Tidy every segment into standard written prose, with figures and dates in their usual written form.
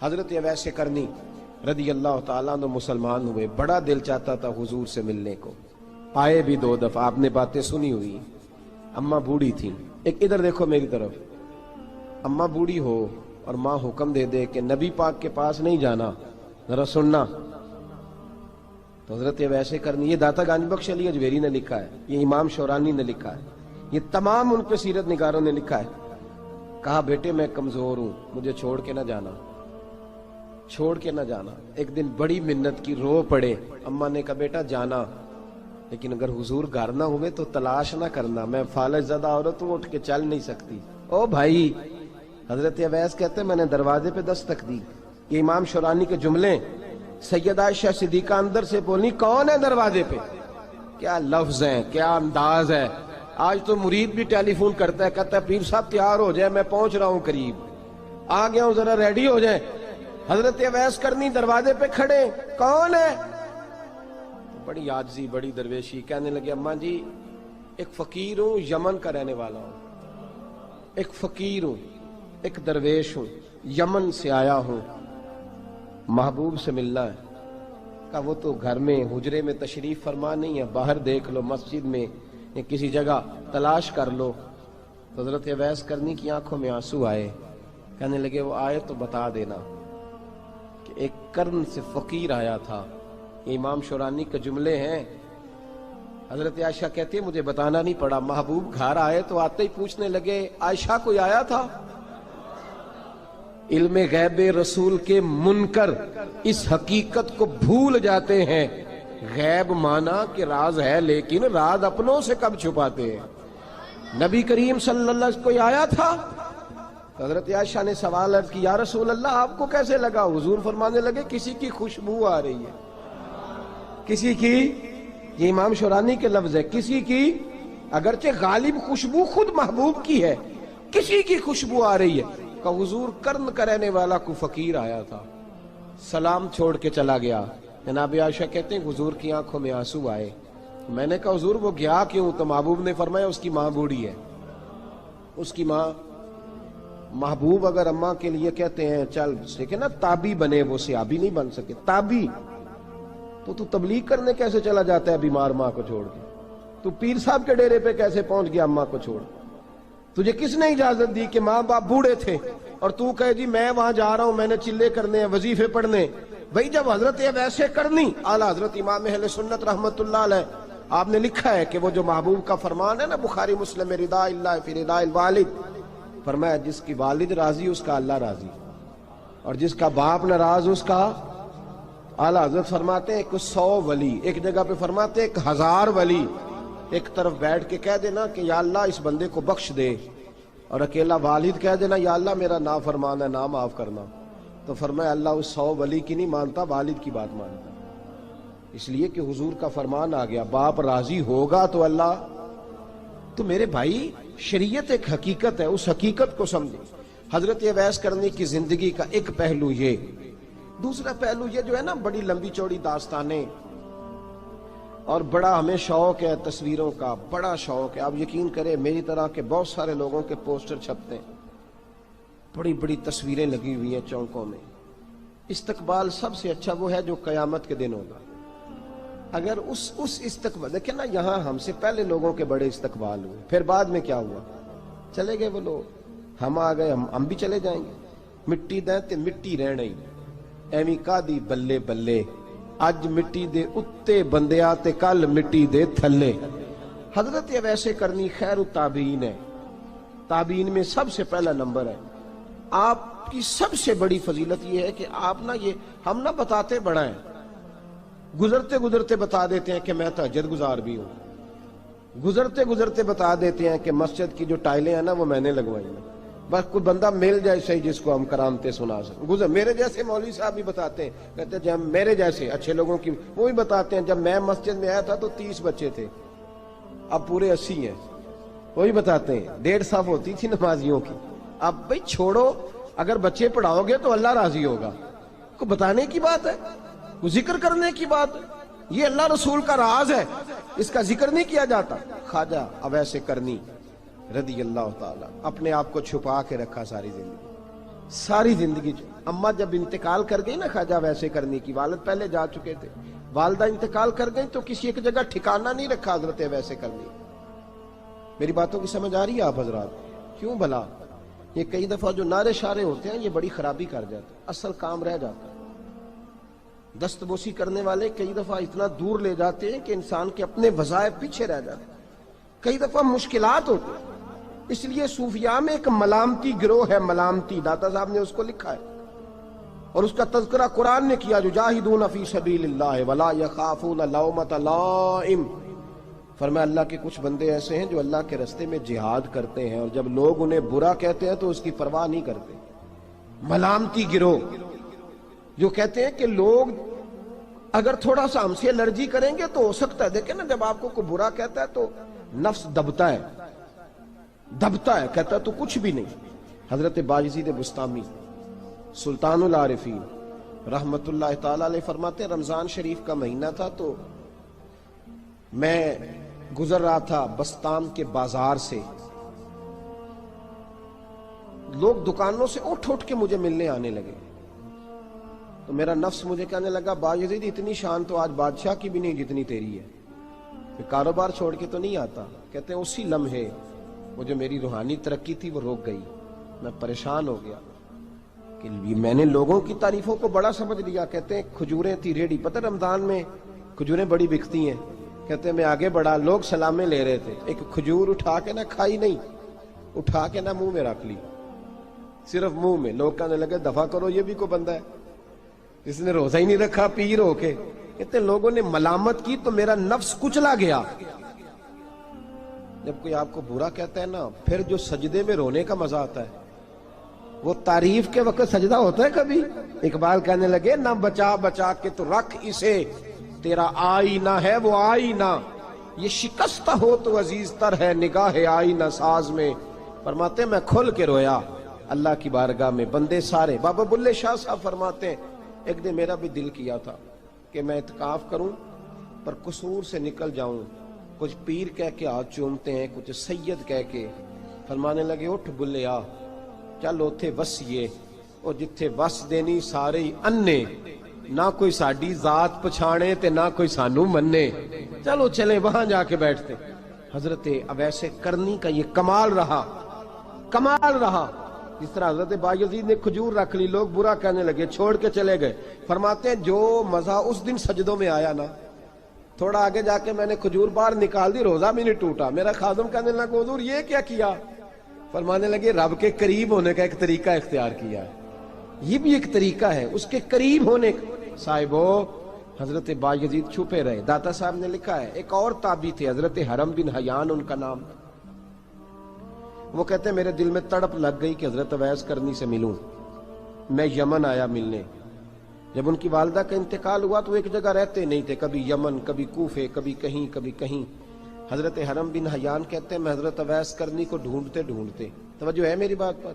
حضرت اویس کرنی رضی اللہ تعالیٰ عنہ مسلمان ہوئے، بڑا دل چاہتا تھا حضور سے ملنے کو، آئے بھی 2 دفعہ، آپ نے باتیں سنی ہوئی۔ اماں بوڑھی تھی، ایک ادھر دیکھو میری طرف، اماں بوڑھی ہو اور ماں حکم دے دے کہ نبی پاک کے پاس نہیں جانا، ذرا سننا، تو حضرت اویس کرنی، یہ داتا گنج بخش علی اجویری نے لکھا ہے، یہ امام شورانی نے لکھا ہے، یہ تمام ان پہ سیرت نگاروں نے لکھا ہے، کہا بیٹے میں کمزور ہوں، مجھے چھوڑ کے نہ جانا، چھوڑ کے نہ جانا۔ ایک دن بڑی منت کی، رو پڑے، اماں نے کہا بیٹا جانا، لیکن اگر حضور گھر نہ ہوئے تو تلاش نہ کرنا، میں فالج زدہ عورت ہوں، اٹھ کے چل نہیں سکتی۔ او بھائی، حضرت اویس کہتے میں نے دروازے پہ دستک دی، یہ امام شورانی کے جملے، سیدہ عائشہ صدیقہ اندر سے بولی کون ہے دروازے پہ؟ کیا لفظ ہیں، کیا انداز ہے۔ آج تو مرید بھی ٹیلی فون کرتا ہے، کہتا ہے پیر صاحب تیار ہو جائے، میں پہنچ رہا ہوں، قریب آ گیا ہوں، ذرا ریڈی ہو جائیں۔ حضرت اویس کرنی دروازے پہ کھڑے، کون ہے؟ بڑی عاجزی، بڑی درویشی، کہنے لگے اماں جی ایک فقیر ہوں، یمن کا رہنے والا ہوں، ایک فقیر ہوں، ایک درویش ہوں، یمن سے آیا ہوں، محبوب سے ملنا ہے۔ کہا وہ تو گھر میں حجرے میں تشریف فرما نہیں ہے، باہر دیکھ لو، مسجد میں یا کسی جگہ تلاش کر لو۔ تو حضرت اویس کرنی کی آنکھوں میں آنسو آئے، کہنے لگے وہ آئے تو بتا دینا کہ ایک قرن سے فقیر آیا تھا۔ یہ امام شورانی کے جملے ہیں۔ حضرت عائشہ کہتی ہے مجھے بتانا نہیں پڑا، محبوب گھر آئے تو آتے ہی پوچھنے لگے عائشہ کوئی آیا تھا؟ علم غیب رسول کے منکر اس حقیقت کو بھول جاتے ہیں، غیب مانا کہ راز ہے لیکن راز اپنوں سے کب چھپاتے ہیں۔ نبی کریم صلی اللہ علیہ وسلم کوئی آیا تھا؟ حضرت عائشہ نے سوال عرض کی یا رسول اللہ آپ کو کیسے لگا؟ حضور فرمانے لگے کسی کی خوشبو آ رہی ہے، کسی کی، یہ امام شورانی کے لفظ ہے، کسی کی، اگرچہ غالب خوشبو خود محبوب کی ہے، کسی کی خوشبو آ رہی ہے۔ کہ حضور قرن کا رہنے والا کو فقیر آیا تھا، سلام چھوڑ کے چلا گیا۔ جناب عائشہ کہتے ہیں حضور کی آنکھوں میں آنسو آئے۔ میں نے کہا حضور وہ گیا کیوں؟ تو محبوب نے فرمایا اس کی ماں بوڑھی ہے، اس کی ماں۔ محبوب اگر اماں کے لیے کہتے ہیں چل دیکھیں نا تابی بنے، وہ صحابی نہیں بن سکے، تابی، تو تبلیغ کرنے کیسے چلا جاتا ہے بیمار ماں کو چھوڑ کے؟ تو پیر صاحب کے ڈیرے پہ کیسے پہنچ گیا اماں کو چھوڑ؟ تجھے کس نے اجازت دی کہ ماں باپ بوڑھے تھے اور تو کہے جی میں وہاں جا رہا ہوں، میں نے چلے کرنے ہیں، وظیفے پڑھنے؟ بھئی جب حضرت اویس کرنی اعلیٰ حضرت امام اہل سنت رحمت اللہ علیہ، آپ نے لکھا ہے کہ وہ جو محبوب کا فرمان ہے نا بخاری مسلم، رضا اللہ فی رضا الوالد، فرمایا جس کی والد راضی اس کا اللہ راضی، اور جس کا باپ ناراض اس کا، اعلیٰ حضرت فرماتے ہیں 100 ولی، ایک جگہ پہ فرماتے ہیں 1000 ولی ایک طرف بیٹھ کے کہہ دینا کہ یا اللہ اس بندے کو بخش دے، اور اکیلا والد کہہ دینا یا اللہ میرا نافرمان ہے، نا معاف کرنا، تو فرمایا اللہ اس 100 ولی کی نہیں مانتا، والد کی بات مانتا، اس لیے کہ حضور کا فرمان آ گیا باپ راضی ہوگا تو اللہ۔ تو میرے بھائی شریعت ایک حقیقت ہے، اس حقیقت کو سمجھیں۔ حضرت اویس کرنی کی زندگی کا ایک پہلو یہ، دوسرا پہلو یہ جو ہے نا بڑی لمبی چوڑی داستانیں، اور بڑا ہمیں شوق ہے تصویروں کا، بڑا شوق ہے۔ آپ یقین کریں میری طرح کے بہت سارے لوگوں کے پوسٹر چھپتے ہیں، بڑی بڑی تصویریں لگی ہوئی ہیں چوکوں میں۔ استقبال سب سے اچھا وہ ہے جو قیامت کے دن ہوگا۔ اگر اس استقبال دیکھیں نا، یہاں ہم سے پہلے لوگوں کے بڑے استقبال ہوئے، پھر بعد میں کیا ہوا؟ چلے گئے وہ لوگ، ہم آ گئے، ہم بھی چلے جائیں گے۔ مٹی دیں تے مٹی رہنا ہی، ایویں کا دی بلے بلے، اج مٹی دے اتے بندیا تے کل مٹی دے تھلے۔ حضرت اویس کرنی خیر التابعین ہے، تابعین میں سب سے پہلا نمبر ہے۔ آپ کی سب سے بڑی فضیلت یہ ہے کہ آپ نا، یہ ہم نہ بتاتے بڑا ہیں، گزرتے گزرتے بتا دیتے ہیں کہ میں تہجد گزار بھی ہوں، گزرتے گزرتے بتا دیتے ہیں کہ مسجد کی جو ٹائلیں ہیں نا وہ میں نے لگوائی ہیں، بس کوئی بندہ مل جائے صحیح جس کو ہم کرامتیں سنا سکیں۔ میرے جیسے مولوی صاحب بھی بتاتے ہیں، کہتے ہیں جب میرے جیسے اچھے لوگوں کی، وہ بھی بتاتے ہیں جب میں مسجد میں آیا تھا تو 30 بچے تھے، اب پورے 80 ہیں، وہی بتاتے ہیں 1.5 صف ہوتی تھی نمازیوں کی، اب بھئی چھوڑو، اگر بچے پڑھاؤ گے تو اللہ راضی ہوگا، کو بتانے کی بات ہے، کو ذکر کرنے کی بات ہے، یہ اللہ رسول کا راز ہے، اس کا ذکر نہیں کیا جاتا۔ خواجہ اویس کرنی رضی اللہ تعالیٰ اپنے آپ کو چھپا کے رکھا ساری زندگی، ساری زندگی اماں جب انتقال کر گئی نا خواجہ ویسے کرنی کی، والد پہلے جا چکے تھے، والدہ انتقال کر گئی تو کسی ایک جگہ ٹھکانہ نہیں رکھا حضرت ویسے کرنی۔ میری باتوں کی سمجھ آ رہی ہے آپ حضرات؟ کیوں بھلا یہ کئی دفعہ جو نعرے شارے ہوتے ہیں یہ بڑی خرابی کر جاتے ہیں، اصل کام رہ جاتا ہے۔ دست بوسی کرنے والے کئی دفعہ اتنا دور لے جاتے ہیں کہ انسان کے اپنے وظائف پیچھے رہ جاتے ہیں، کئی دفعہ مشکلات ہوتی ہیں۔ اس لیے صوفیاء میں ایک ملامتی گروہ ہے، ملامتی، داتا صاحب نے اس کو لکھا ہے اور اس کا تذکرہ قرآن نے کیا، یجاہدون فی سبیل اللہ ولا یخافون لومۃ لائم۔ فرمایا اللہ کے کچھ بندے ایسے ہیں جو اللہ کے راستے میں جہاد کرتے ہیں اور جب لوگ انہیں برا کہتے ہیں تو اس کی پرواہ نہیں کرتے۔ ملامتی گروہ جو کہتے ہیں کہ لوگ اگر تھوڑا سا ہم سے الرجی کریں گے تو ہو سکتا ہے، دیکھیں نا جب آپ کو کوئی برا کہتا ہے تو نفس دبتا ہے، کہتا ہے تو کچھ بھی نہیں۔ حضرت بایزید بسطامی سلطان العارفین رحمت اللہ تعالی علیہ فرماتے ہیں رمضان شریف کا مہینہ تھا تو میں گزر رہا تھا بسطام کے بازار سے، لوگ دکانوں سے اٹھ اٹھ کے مجھے ملنے آنے لگے تو میرا نفس مجھے کہنے لگا بایزید اتنی شان تو آج بادشاہ کی بھی نہیں جتنی تیری ہے، میں کاروبار چھوڑ کے تو نہیں آتا۔ کہتے ہیں اسی لمحے وہ جو میری روحانی ترقی تھی وہ رک گئی، میں پریشان ہو گیا کہ میں نے لوگوں کی تعریفوں کو بڑا سمجھ لیا۔ کہتے ہیں کھجوریں تھی ریڈی، پتہ رمضان میں کھجوریں بڑی بکتی ہیں، کہتے ہیں میں آگے بڑھا، لوگ سلامیں لے رہے تھے، ایک کھجور اٹھا کے نہ کھائی نہیں، اٹھا کے نہ منہ میں رکھ لی، صرف منہ میں۔ لوگ کہنے لگے دفع کرو، یہ بھی کوئی بندہ ہے اس نے روزہ ہی نہیں رکھا پیر ہو کے۔ کہتے ہیں لوگوں نے ملامت کی تو میرا نفس کچلا گیا۔ جب کوئی آپ کو برا کہتا ہے نا، پھر جو سجدے میں رونے کا مزہ آتا ہے وہ تعریف کے وقت سجدہ ہوتا ہے کبھی؟ اقبال کہنے لگے نہ بچا بچا کے تو رکھ اسے، تیرا آئینہ ہے وہ آئینہ، یہ شکستہ ہو تو عزیز تر ہے نگاہ آئینہ ساز میں۔ فرماتے میں کھل کے رویا اللہ کی بارگاہ میں، بندے سارے۔ بابا بلے شاہ صاحب فرماتے ہیں ایک دن میرا بھی دل کیا تھا کہ میں اعتکاف کروں پر قصور سے نکل جاؤں، کچھ پیر کہہ کے ہاتھ چومتے ہیں، کچھ سید کہہ کے۔ فرمانے لگے اٹھ بلیا چل اوتھے وسیے، اور جتھے وس دینی سارے ہی انے، نہ کوئی ساڈی ذات پچھانے تے نہ کوئی سانو مننے، چلو چلے وہاں جا کے بیٹھتے۔ حضرت اویسے کرنی کا یہ کمال رہا، جس طرح حضرت بایزید نے کھجور رکھ لی، لوگ برا کہنے لگے، چھوڑ کے چلے گئے۔ فرماتے ہیں جو مزہ اس دن سجدوں میں آیا نا، تھوڑا آگے جا کے میں نے کھجور باہر نکال دی، روزہ بھی نہیں ٹوٹا۔ میرا خادم کہنے لگا حضور یہ کیا کیا؟ فرمانے لگے رب کے قریب ہونے کا ایک طریقہ اختیار کیا ہے، یہ بھی ایک طریقہ ہے اس کے قریب ہونے کا۔ صاحبو حضرت بایزید چھپے رہے۔ داتا صاحب نے لکھا ہے ایک اور تابعی تھے حضرت حرم بن حیان ان کا نام، وہ کہتے ہیں میرے دل میں تڑپ لگ گئی کہ حضرت اویس کرنی سے ملوں۔ میں یمن آیا ملنے، جب ان کی والدہ کا انتقال ہوا تو ایک جگہ رہتے نہیں تھے، کبھی یمن، کبھی کوفے، کبھی کہیں۔ حضرت حرم بن حیان کہتے ہیں میں حضرت اویس کرنی کو ڈھونڈتے، توجہ ہے میری بات پر،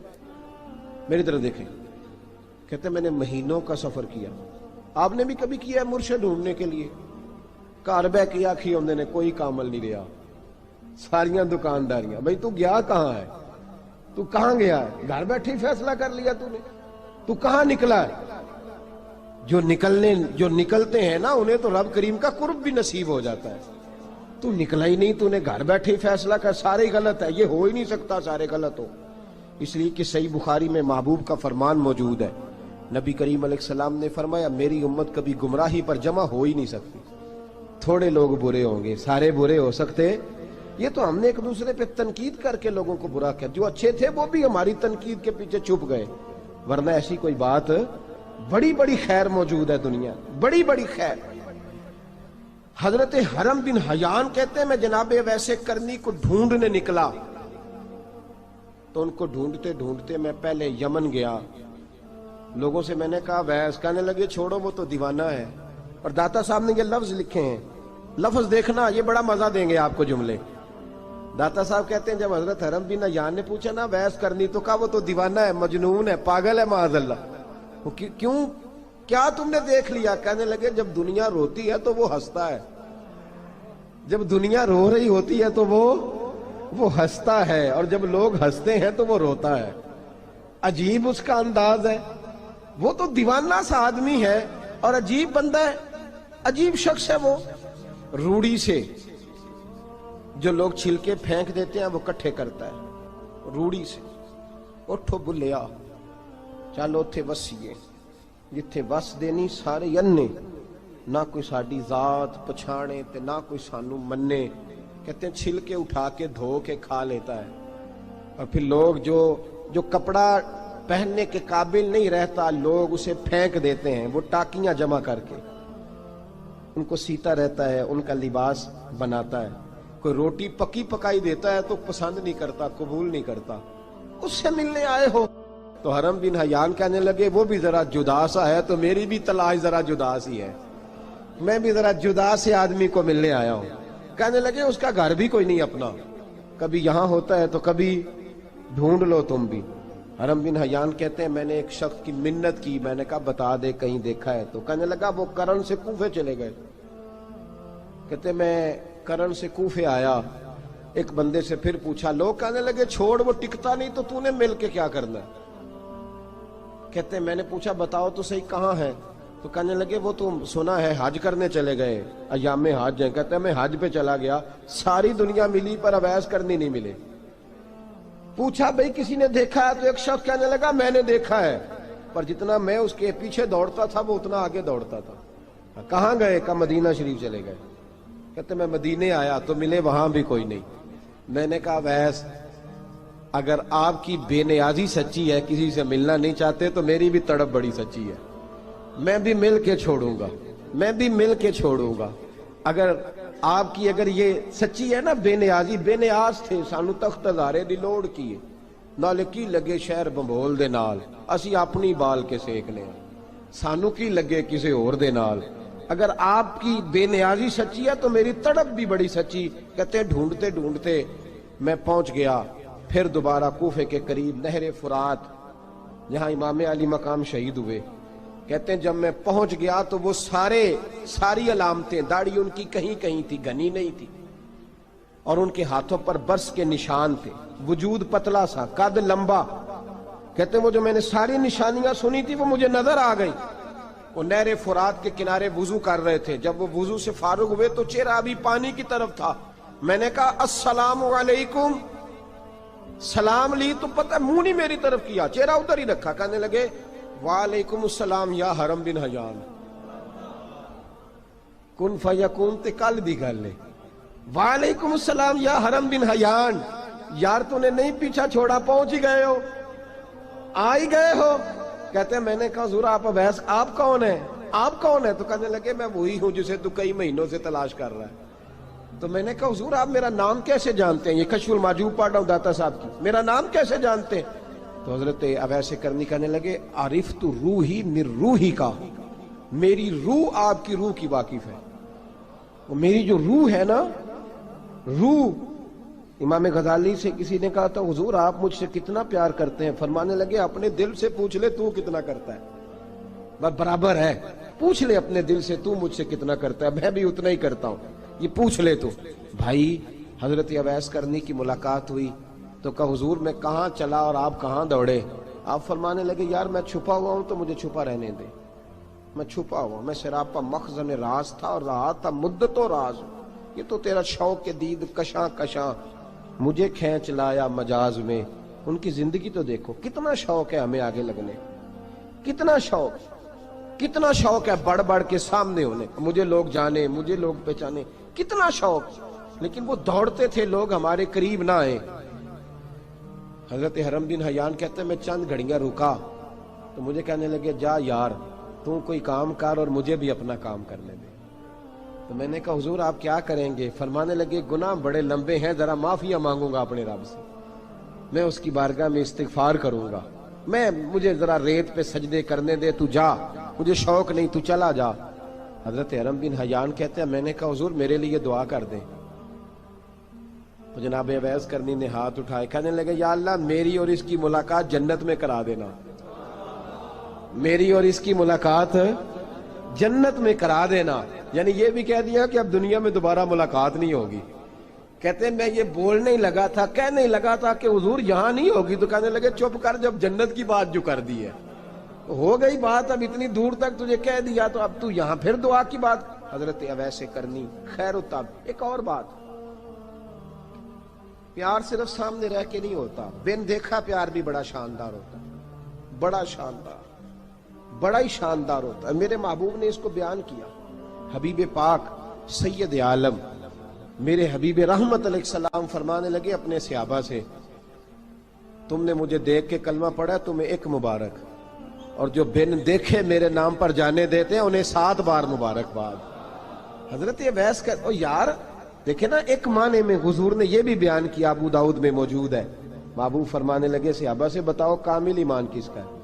میری طرف دیکھیں، کہتے ہیں میں نے مہینوں کا سفر کیا۔ آپ نے بھی کبھی کیا ہے مرشد ڈھونڈنے کے لیے؟ گھر بہ کے آکھی ہوندے نے کوئی کامل نہیں رہا، ساریاں دکانداریاں۔ بھئی تو گیا کہاں ہے؟ تو کہاں گیا ہے؟ گھر بیٹھے فیصلہ کر لیا تو نے؟ تو کہاں نکلا ہے؟ جو نکلتے ہیں نا انہیں تو رب کریم کا قرب بھی نصیب ہو جاتا ہے۔ تو نکلا ہی نہیں، تو نے گھر بیٹھے فیصلہ کر، سارے غلط ہے، یہ ہو ہی نہیں سکتا سارے غلط ہو۔ اس لیے کہ صحیح بخاری میں محبوب کا فرمان موجود ہے، نبی کریم علیہ السلام نے فرمایا میری امت کبھی گمراہی پر جمع ہو ہی نہیں سکتی، تھوڑے لوگ برے ہوں گے، سارے برے ہو سکتے۔ یہ تو ہم نے ایک دوسرے پہ تنقید کر کے لوگوں کو برا کیا، جو اچھے تھے وہ بھی ہماری تنقید کے پیچھے چھپ گئے، ورنہ ایسی کوئی بات، بڑی بڑی خیر موجود ہے دنیا، بڑی بڑی خیر۔ حضرت حرم بن حیان کہتے ہیں میں جناب ویسے کرنی کو ڈھونڈنے نکلا تو ان کو ڈھونڈتے میں پہلے یمن گیا، لوگوں سے میں نے کہا ویس، کہنے لگے چھوڑو وہ تو دیوانہ ہے۔ اور داتا صاحب نے یہ لفظ لکھے ہیں، لفظ دیکھنا یہ بڑا مزہ دیں گے آپ کو جملے۔ داتا صاحب کہتے ہیں جب حضرت حرم بن حیان نے پوچھا نا ویس کرنی، تو کہا وہ تو دیوانہ ہے، مجنون ہے، پاگل ہے معاذ اللہ۔ کیوں؟ کیا تم نے دیکھ لیا؟ کہنے لگے جب دنیا روتی ہے تو وہ ہنستا ہے، جب دنیا رو رہی ہوتی ہے تو وہ ہنستا ہے، اور جب لوگ ہنستے ہیں تو وہ روتا ہے۔ عجیب اس کا انداز ہے، وہ تو دیوانہ سا آدمی ہے اور عجیب بندہ ہے، عجیب شخص ہے وہ۔ روڑی سے جو لوگ چھلکے پھینک دیتے ہیں وہ کٹھے کرتا ہے، روڑی سے۔ اٹھو بلیا چلو تھے وسیے جتھے وس دینی سارے ینے، نہ کوئی ساڈی ذات پچھانے تے نہ کوئی سانو منے۔ کہتے ہیں چھلکے اٹھا کے دھو کے کھا لیتا ہے، اور پھر لوگ جو کپڑا پہننے کے قابل نہیں رہتا لوگ اسے پھینک دیتے ہیں، وہ ٹاکیاں جمع کر کے ان کو سیتا رہتا ہے، ان کا لباس بناتا ہے۔ کوئی روٹی پکی پکائی دیتا ہے تو پسند نہیں کرتا، قبول نہیں کرتا، اس سے ملنے آئے ہو۔ تو حرم بن حیان کہنے لگے وہ بھی ذرا جدا سا ہے تو میری بھی تلاش ذرا جدا سی ہے، میں بھی ذرا جدا سے آدمی کو ملنے آیا ہوں۔ کہنے لگے اس کا گھر بھی کوئی نہیں اپنا، کبھی یہاں ہوتا ہے تو کبھی ڈھونڈ لو تم بھی۔ حرم بن حیان کہتے ہیں میں نے ایک شخص کی منت کی، میں نے کہا بتا دے کہیں دیکھا ہے تو۔ کہنے لگا وہ کرن سے کوفے چلے گئے۔ کہتے میں کرن سے کوفے آیا، ایک بندے سے پھر پوچھا، لوگ کہنے لگے چھوڑ وہ ٹکتا نہیں تو نے مل کے کیا کرنا ہے۔ کہتے میں نے پوچھا بتاؤ تو صحیح کہاں ہے، تو کہنے لگے وہ تو سنا ہے حج کرنے چلے گئے، ایام حج ہیں۔ کہتے میں حج پہ چلا گیا، ساری دنیا ملی پر اویس کرنی نہیں ملے۔ پوچھا بھئی کسی نے دیکھا ہے، تو ایک شخص کہنے لگا میں نے دیکھا ہے، پر جتنا میں اس کے پیچھے دوڑتا تھا وہ اتنا آگے دوڑتا تھا۔ کہاں گئے؟ کہ مدینہ شریف چلے گئے۔ کہتے میں مدینے آیا تو ملے وہاں بھی کوئی نہیں۔ میں نے کہا ویس اگر آپ کی بے نیازی سچی ہے، کسی سے ملنا نہیں چاہتے، تو میری بھی تڑپ بڑی سچی ہے، میں بھی مل کے چھوڑوں گا، میں بھی مل کے چھوڑوں گا۔ اگر آپ کی اگر یہ سچی ہے نا بے نیازی، بے نیاز تھے، سانو تخت ہزارے دی لوڑ کی نال کی لگے شہر بمبول دے نال، اسی اپنی بال کے سیکنے سانو کی لگے کسی اور دے نال۔ اگر آپ کی بے نیازی سچی ہے تو میری تڑپ بھی بڑی سچی۔ کہتے ہیں ڈھونڈتے ڈھونڈتے میں پہنچ گیا، پھر دوبارہ کوفے کے قریب نہر فرات جہاں امام علی مقام شہید ہوئے۔ کہتے ہیں جب میں پہنچ گیا تو وہ ساری علامتیں، داڑھی ان کی کہیں کہیں تھی، گھنی نہیں تھی، اور ان کے ہاتھوں پر برس کے نشان تھے، وجود پتلا سا، قد لمبا۔ کہتے ہیں وہ جو میں نے ساری نشانیاں سنی تھی وہ مجھے نظر آ گئی۔ وہ نہر فرات کے کنارے وضو کر رہے تھے، جب وہ وضو سے فارغ ہوئے تو چہرہ ابھی پانی کی طرف تھا۔ میں نے کہا السلام علیکم، سلام لی تو پتہ منہ نہیں میری طرف کیا، چہرہ ادھر ہی رکھا۔ کہنے لگے وعلیکم السلام یا حرم بن حیان، کن فیکون تے کل دی گل ہے۔ وعلیکم السلام یا حرم بن حیان، یار تو نے نہیں پیچھا چھوڑا، پہنچ ہی گئے ہو، آ ہی گئے ہو۔ کہتے ہیں میں نے کہا حضور آپ اویس آپ کون ہیں، آپ کون ہیں؟ تو کہنے لگے میں وہی ہوں جسے تو کئی مہینوں سے تلاش کر رہا ہے۔ تو میں نے کہا حضور آپ میرا نام کیسے جانتے ہیں؟ یہ کشف المحجوب پڑھ رہا ہوں داتا صاحب کی، میرا نام کیسے جانتے ہیں؟ تو حضرت اویس کرنی کہنے لگے عرفت روحی من روحی کا، میری روح آپ کی روح کی واقف ہے، وہ میری جو روح ہے نا، روح۔ امام غزالی سے کسی نے کہا تھا حضور آپ مجھ سے کتنا پیار کرتے ہیں؟ فرمانے لگے اپنے دل سے پوچھ لے تو کتنا کرتا ہے، بس برابر ہے، پوچھ لے اپنے دل سے تو مجھ سے کتنا کرتا ہے، میں بھی اتنا ہی کرتا ہوں، یہ پوچھ لے تو۔ بھائی حضرت اویس کرنی کی ملاقات ہوئی تو کہا حضور میں کہاں چلا اور آپ کہاں دوڑے؟ آپ فرمانے لگے یار میں چھپا ہوا ہوں تو مجھے چھپا رہنے دے، میں چھپا ہوا، میں سراپا مخزن راز تھا اور رہا تھا مدت و راز۔ یہ تو تیرا شوق کے دید کشاں کشاں مجھے کھینچ لایا مجاز میں۔ ان کی زندگی تو دیکھو، کتنا شوق ہے ہمیں آگے لگنے، کتنا شوق ہے بڑھ بڑھ کے سامنے ہونے، مجھے لوگ جانے، مجھے لوگ پہچانے، کتنا شوق، لیکن وہ دوڑتے تھے لوگ ہمارے قریب نہ آئے۔ حضرت حرم بن حیان کہتے ہیں میں چند گھڑیاں رکا تو مجھے کہنے لگے جا یار تو کوئی کام کر اور مجھے بھی اپنا کام کرنے دے۔ تو میں نے کہا حضور آپ کیا کریں گے؟ فرمانے لگے گناہ بڑے لمبے ہیں، ذرا معافیاں مانگوں گا اپنے رب سے، میں اس کی بارگاہ میں استغفار کروں گا، مجھے ذرا ریت پہ سجدے کرنے دے، تو جا، مجھے شوق نہیں، تو چلا جا۔ حضرت حرم بن حیان کہتے ہیں میں نے کہا حضور میرے لیے دعا کر دیں۔ تو جناب اویس کرنی نے ہاتھ اٹھائے، کہنے لگے یا اللہ میری اور اس کی ملاقات جنت میں کرا دینا، میری اور اس کی ملاقات جنت میں کرا دینا۔ یعنی یہ بھی کہہ دیا کہ اب دنیا میں دوبارہ ملاقات نہیں ہوگی۔ کہتے ہیں میں یہ بولنے ہی لگا تھا، کہنے ہی لگا تھا کہ حضور یہاں نہیں ہوگی، تو کہنے لگے چپ کر، جب جنت کی بات جو کر دی ہے ہو گئی بات، اب اتنی دور تک تجھے کہہ دیا تو اب تو یہاں پھر دعا کی بات حضرت اویس کرنی خیر التاب۔ ایک اور بات، پیار صرف سامنے رہ کے نہیں ہوتا، بن دیکھا پیار بھی بڑا شاندار ہوتا ہے، بڑا شاندار، بڑا ہی شاندار ہوتا ہے۔ میرے محبوب نے اس کو بیان کیا، حبیب پاک سید عالم میرے حبیب رحمت علیہ السلام فرمانے لگے اپنے صحابہ سے، تم نے مجھے دیکھ کے کلمہ پڑھا، تمہیں ایک مبارک، اور جو بن دیکھے میرے نام پر جانے دیتے ہیں انہیں 7 بار مبارکباد۔ حضرت اویس کا یار دیکھیں نا، ایک معنی میں حضور نے یہ بھی بیان کیا، ابو داؤد میں موجود ہے، محبوب فرمانے لگے صحابہ سے بتاؤ کامل ایمان کس کا ہے؟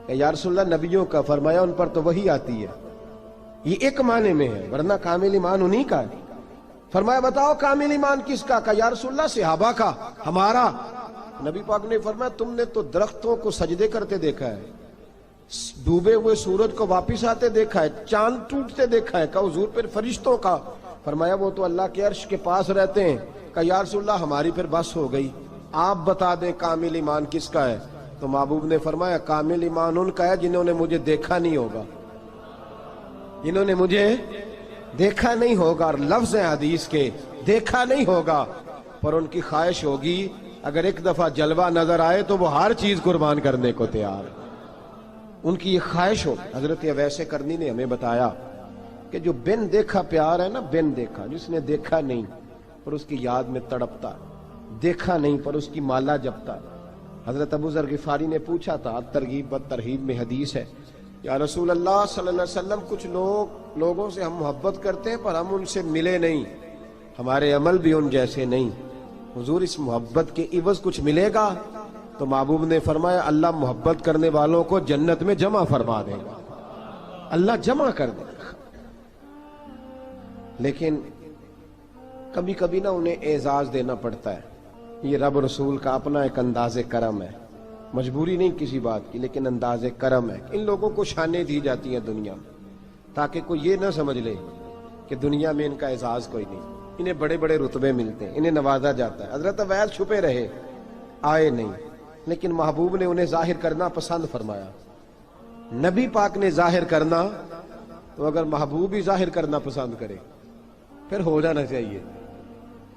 کہ یا رسول اللہ نبیوں کا، فرمایا ان پر تو وہی آتی ہے، یہ ایک معنی میں ہے، ورنہ کامل ایمان انہی کا ہے۔ فرمایا بتاؤ کامل ایمان کس کا؟ کہ یا رسول اللہ صحابہ کا، ہمارا۔ نبی پاک نے فرمایا تم نے تو درختوں کو سجدے کرتے دیکھا ہے، ڈوبے ہوئے سورج کو واپس آتے دیکھا ہے، چاند ٹوٹتے دیکھا ہے۔ کہ حضور پھر فرشتوں کا؟ فرمایا وہ تو اللہ کے عرش کے پاس رہتے ہیں۔ کہ یا رسول اللہ ہماری پھر بس ہو گئی، آپ بتا دیں کامل ایمان کس کا ہے؟ تو محبوب نے فرمایا کامل ایمان ان کا ہے جنہوں نے مجھے دیکھا نہیں ہوگا، جنہوں نے مجھے دیکھا نہیں ہوگا، اور لفظ ہیں حدیث کے، دیکھا نہیں ہوگا پر ان کی خواہش ہوگی اگر ایک دفعہ جلوہ نظر آئے تو وہ ہر چیز قربان کرنے کو تیار ہے، ان کی یہ خواہش ہو۔ حضرت اویس کرنی نے ہمیں بتایا کہ جو بن دیکھا پیار ہے نا، بن دیکھا، جس نے دیکھا نہیں پر اس کی یاد میں تڑپتا، دیکھا نہیں پر اس کی مالا جپتا۔ حضرت ابو ذر غفاری نے پوچھا تھا، ترغیب و ترہیب میں حدیث ہے، یا رسول اللہ صلی اللہ علیہ وسلم کچھ لوگوں سے ہم محبت کرتے ہیں پر ہم ان سے ملے نہیں، ہمارے عمل بھی ان جیسے نہیں، حضور اس محبت کے عوض کچھ ملے گا؟ تو محبوب نے فرمایا اللہ محبت کرنے والوں کو جنت میں جمع فرما دے گا، اللہ جمع کر دے گا۔ لیکن کبھی کبھی نا انہیں اعزاز دینا پڑتا ہے، یہ رب رسول کا اپنا ایک انداز کرم ہے، مجبوری نہیں کسی بات کی، لیکن انداز کرم ہے۔ ان لوگوں کو شانیں دی جاتی ہیں دنیا میں تاکہ کوئی یہ نہ سمجھ لے کہ دنیا میں ان کا اعزاز کوئی نہیں، انہیں بڑے بڑے رتبے ملتے ہیں، انہیں نوازا جاتا ہے۔ حضرت اویس چھپے رہے، آئے نہیں، لیکن محبوب نے انہیں ظاہر کرنا پسند فرمایا۔ نبی پاک نے ظاہر کرنا تو اگر محبوب ہی ظاہر کرنا پسند کرے پھر ہو جانا چاہیے،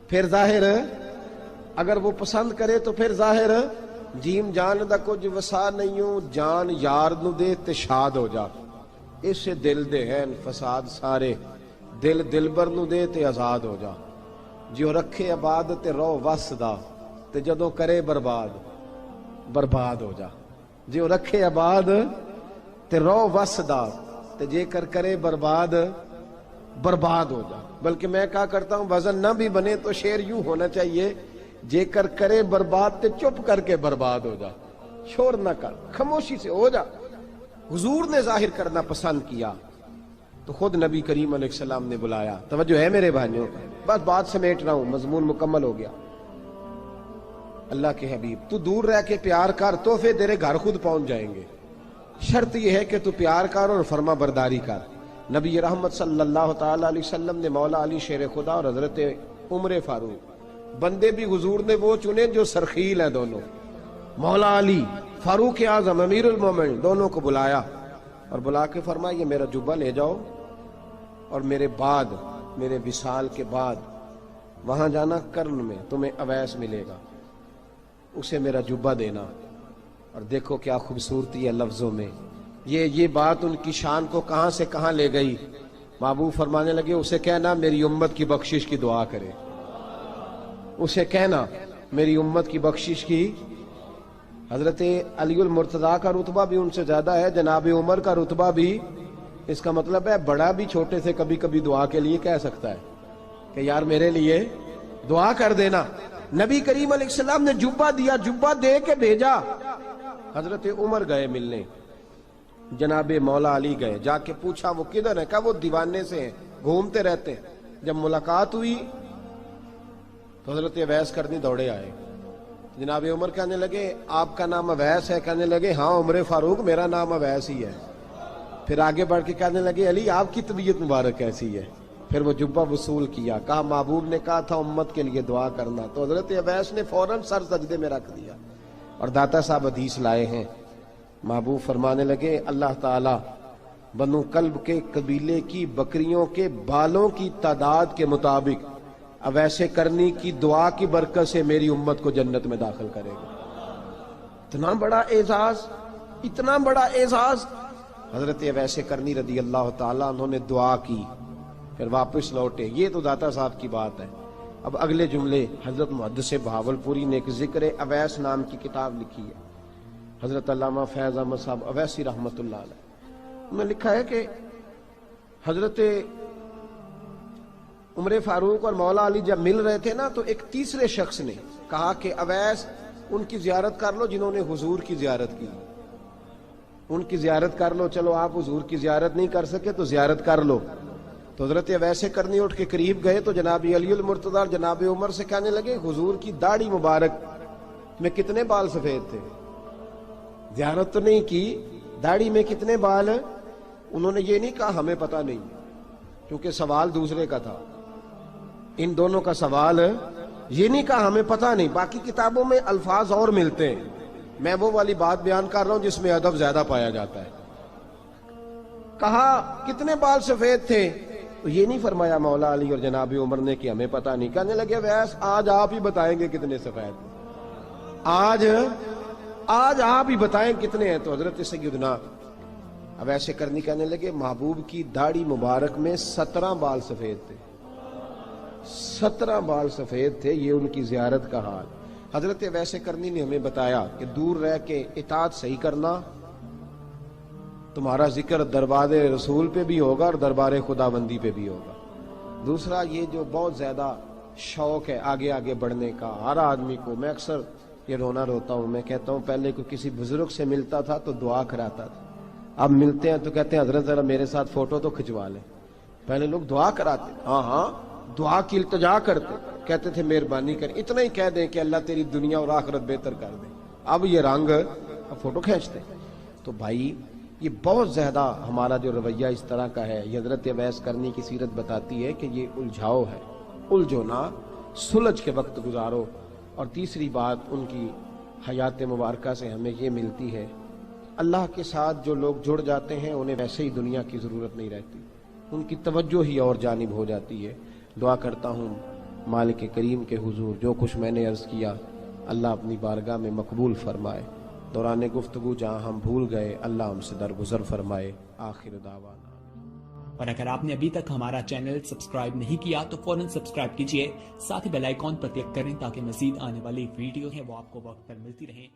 پھر ظاہر اگر وہ پسند کرے تو پھر ظاہر جیم جان دا کچھ وسا نہیں ہوں، جان یار نو دے تے شاد ہو جا، اس سے دل دے ہیں فساد سارے، دل دلبر نو دے تے آزاد ہو جا، جو رکھے آباد تے رو وس دا تے جدوں کرے برباد برباد ہو جا، جو رکھے آباد تے رو وس دا تے جے کر کرے برباد برباد ہو جا۔ بلکہ میں کہا کرتا ہوں وزن نہ بھی بنے تو شعر یوں ہونا چاہیے، جے کر کرے برباد تے چپ کر کے برباد ہو جا، شور نہ کر، خاموشی سے ہو جا۔ حضور نے ظاہر کرنا پسند کیا تو خود نبی کریم علیہ السلام نے بلایا۔ توجہ ہے میرے بھائیوں، بس بات سمیٹ رہا ہوں، مضمون مکمل ہو گیا۔ اللہ کے حبیب تو دور رہ کے پیار کر، تحفے تیرے گھر خود پہنچ جائیں گے، شرط یہ ہے کہ تو پیار کر اور فرما برداری کر۔ نبی رحمت صلی اللہ تعالی علیہ وسلم نے مولا علی شیر خدا اور حضرت عمر فاروق، بندے بھی حضور نے وہ چنے جو سرخیل ہیں دونوں، مولا علی فاروق اعظم امیر المومنین، دونوں کو بلایا اور بلا کے فرمایا یہ میرا جبہ لے جاؤ اور میرے بعد، میرے وصال کے بعد وہاں جانا کرن میں تمہیں اویس ملے گا، اسے میرا جبہ دینا۔ اور دیکھو کیا خوبصورتی ہے لفظوں میں، یہ بات ان کی شان کو کہاں سے کہاں لے گئی۔ محبوب فرمانے لگے اسے کہنا میری امت کی بخشش کی دعا کرے، اسے کہنا میری امت کی بخشش کی۔ حضرت علی المرتضیٰ کا رتبہ بھی ان سے زیادہ ہے، جناب عمر کا رتبہ بھی، اس کا مطلب ہے بڑا بھی چھوٹے سے کبھی کبھی دعا کے لیے کہہ سکتا ہے کہ یار میرے لیے دعا کر دینا۔ نبی کریم علیہ السلام نے جبہ دیا، جبہ دے کے بھیجا۔ حضرت عمر گئے ملنے، جناب مولا علی گئے، جا کے پوچھا وہ کدھر ہے؟ کہا وہ دیوانے سے ہیں، گھومتے رہتے ہیں۔ جب ملاقات ہوئی تو حضرت اویس کرنی دوڑے آئے، جناب عمر کہنے لگے آپ کا نام اویس ہے؟ کہنے لگے ہاں عمر فاروق میرا نام اویس ہی ہے۔ پھر آگے بڑھ کے کہنے لگے علی آپ کی طبیعت مبارک کیسی ہے؟ پھر وہ جبہ وصول کیا، کہا محبوب نے کہا تھا امت کے لیے دعا کرنا، تو حضرت اویس نے فوراً سر سجدے میں رکھ دیا۔ اور داتا صاحب حدیث لائے ہیں، محبوب فرمانے لگے اللہ تعالی بنو کلب کے قبیلے کی بکریوں کے بالوں کی تعداد کے مطابق اویس کرنی کی دعا کی برکت سے میری امت کو جنت میں داخل کرے گا۔ اتنا بڑا اعزاز، اتنا بڑا اعزاز۔ حضرت اویس کرنی رضی اللہ تعالیٰ انہوں نے دعا کی، پھر واپس لوٹے۔ یہ تو داتا صاحب کی بات ہے۔ اب اگلے جملے حضرت محدث بہاولپوری نے ایک ذکر اویس نام کی کتاب لکھی ہے، حضرت علامہ فیض احمد صاحب اویسی رحمۃ اللہ علیہ، انہوں نے لکھا ہے کہ حضرت عمر فاروق اور مولا علی جب مل رہے تھے نا، تو ایک تیسرے شخص نے کہا کہ اویس ان کی زیارت کر لو جنہوں نے حضور کی زیارت کی، ان کی زیارت کر لو، چلو آپ حضور کی زیارت نہیں کر سکے تو زیارت کر لو۔ تو حضرت اویس کرنی اٹھ کے قریب گئے تو جناب علی المرتضیٰ اور جناب عمر سے کہنے لگے حضور کی داڑھی مبارک میں کتنے بال سفید تھے؟ زیارت تو نہیں کی، داڑھی میں کتنے بال؟ انہوں نے یہ نہیں کہا ہمیں پتہ نہیں، کیونکہ سوال دوسرے کا تھا، ان دونوں کا سوال یہ نہیں کہا ہمیں پتہ نہیں۔ باقی کتابوں میں الفاظ اور ملتے ہیں، میں وہ والی بات بیان کر رہا ہوں جس میں ادب زیادہ پایا جاتا ہے۔ کہا کتنے بال سفید تھے؟ تو یہ نہیں فرمایا مولا علی اور جناب عمر نے کہ ہمیں پتہ نہیں، کہنے لگے ویس آج آپ ہی بتائیں گے کتنے سفید، آج آپ ہی بتائیں کتنے ہیں۔ تو حضرت سیدنا اویس کرنی کہنے لگے محبوب کی داڑھی مبارک میں 17 بال سفید تھے، 17 بال سفید تھے، یہ ان کی زیارت کا حال۔ حضرت اویس کرنی نے ہمیں بتایا کہ دور رہ کے اطاعت صحیح کرنا، تمہارا ذکر دربار رسول پہ بھی ہوگا اور دربار خداوندی پہ بھی ہوگا۔ دوسرا یہ جو بہت زیادہ شوق ہے آگے آگے بڑھنے کا ہر آدمی کو، میں اکثر یہ رونا روتا ہوں، میں کہتا ہوں پہلے کوئی کسی بزرگ سے ملتا تھا تو دعا کراتا تھا، اب ملتے ہیں تو کہتے ہیں حضرت ذرا میرے ساتھ فوٹو تو کھنچوا لیں۔ پہلے لوگ دعا کراتے، ہاں دعا کی التجا کرتے، کہتے تھے مہربانی کریں، اتنا ہی کہہ دیں کہ اللہ تیری دنیا اور آخرت بہتر کر دے، اب یہ رنگ اب فوٹو کھینچتے۔ تو بھائی یہ بہت زیادہ ہمارا جو رویہ اس طرح کا ہے، یہ حضرت اویس کرنی کی سیرت بتاتی ہے کہ یہ الجھاؤ ہے، الجھو نہ، سلجھ کے وقت گزارو۔ اور تیسری بات ان کی حیات مبارکہ سے ہمیں یہ ملتی ہے، اللہ کے ساتھ جو لوگ جڑ جاتے ہیں انہیں ویسے ہی دنیا کی ضرورت نہیں رہتی، ان کی توجہ ہی اور جانب ہو جاتی ہے۔ دعا کرتا ہوں مالک کریم کے حضور جو کچھ میں نے عرض کیا اللہ اپنی بارگاہ میں مقبول فرمائے، دوران گفتگو جہاں ہم بھول گئے اللہ ہم سے درگزر فرمائے۔ آخر دعوانا۔ اور اگر آپ نے ابھی تک ہمارا چینل سبسکرائب نہیں کیا تو فوراً سبسکرائب کیجئے، ساتھ ہی بیل آئیکن پر کلک کریں تاکہ مزید آنے والی ویڈیو ہیں وہ آپ کو وقت پر ملتی رہیں۔